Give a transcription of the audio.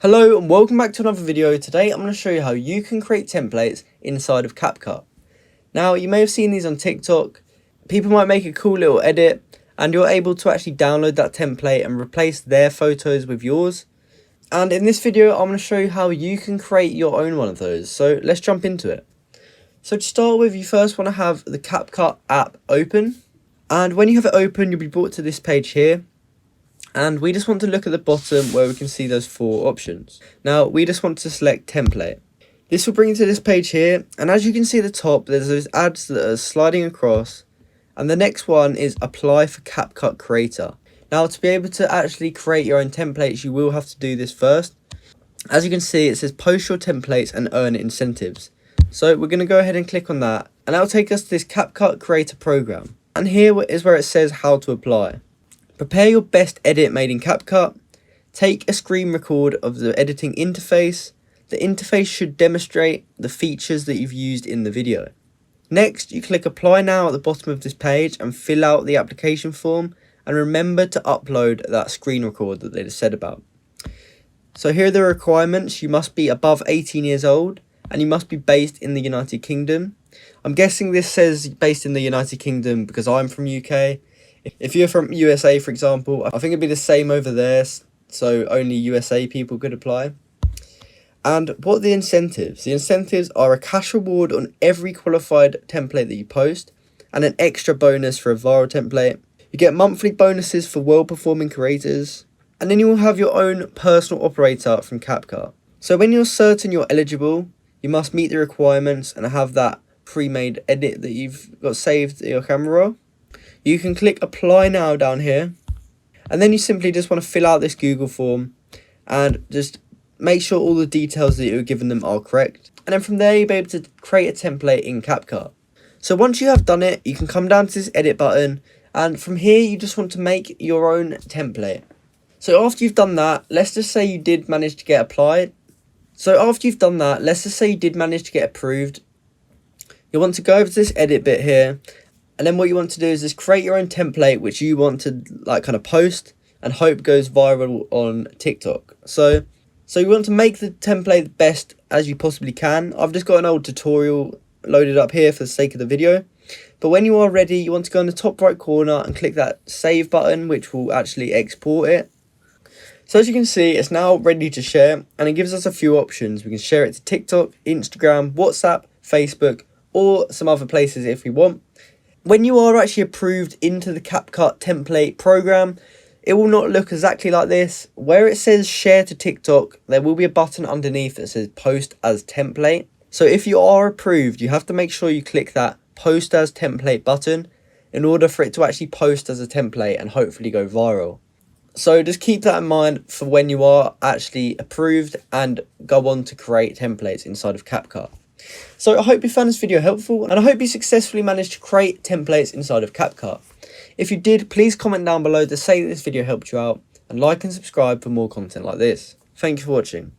Hello and welcome back to another video. Today I'm going to show you how you can create templates inside of Capcut. Now you may have seen these on TikTok. People might make a cool little edit and you're able to actually download that template and replace their photos with yours. And in this video I'm going to show you how you can create your own one of those. So let's jump into it. So to start with, you first want to have the Capcut app open, and when you have it open you'll be brought to this page here. And we just want to look at the bottom where we can see those four options. Now, we just want to select template. This will bring you to this page here. And as you can see at the top, there's those ads that are sliding across. And the next one is apply for Capcut Creator. Now, to be able to actually create your own templates, you will have to do this first. As you can see, it says post your templates and earn incentives. So we're going to go ahead and click on that. And that will take us to this Capcut Creator program. And here is where it says how to apply. Prepare your best edit made in Capcut. Take a screen record of the editing interface. The interface should demonstrate the features that you've used in the video. Next, you click apply now at the bottom of this page and fill out the application form, and remember to upload that screen record that they just said about. So here are the requirements. You must be above 18 years old and you must be based in the United Kingdom. I'm guessing this says based in the United Kingdom because I'm from UK. If you're from USA, for example, I think it'd be the same over there, so only USA people could apply. And what are the incentives? The incentives are a cash reward on every qualified template that you post, and an extra bonus for a viral template. You get monthly bonuses for well-performing creators, and then you will have your own personal operator from Capcut. So when you're certain you're eligible, you must meet the requirements and have that pre-made edit that you've got saved in your camera roll. You can click apply now down here, and then you simply just want to fill out this Google form and just make sure all the details that you're giving them are correct. And then from there you'll be able to create a template in Capcut. So once you have done it, you can come down to this edit button, and from here you just want to make your own template. So after you've done that, let's just say you did manage to get applied. So after you've done that, let's just say you did manage to get approved. You'll want to go over to this edit bit here. And then what you want to do is just create your own template which you want to kind of post and hope goes viral on TikTok. So you want to make the template the best as you possibly can. I've just got an old tutorial loaded up here for the sake of the video. But when you are ready, you want to go in the top right corner and click that save button, which will actually export it. So as you can see, it's now ready to share, and it gives us a few options. We can share it to TikTok, Instagram, WhatsApp, Facebook, or some other places if we want. When you are actually approved into the Capcut template program, it will not look exactly like this. Where it says share to TikTok, there will be a button underneath that says post as template. So if you are approved, you have to make sure you click that post as template button in order for it to actually post as a template and hopefully go viral. So just keep that in mind for when you are actually approved and go on to create templates inside of Capcut. So I hope you found this video helpful, and I hope you successfully managed to create templates inside of Capcut. If you did, please comment down below to say that this video helped you out, and like and subscribe for more content like this. Thank you for watching.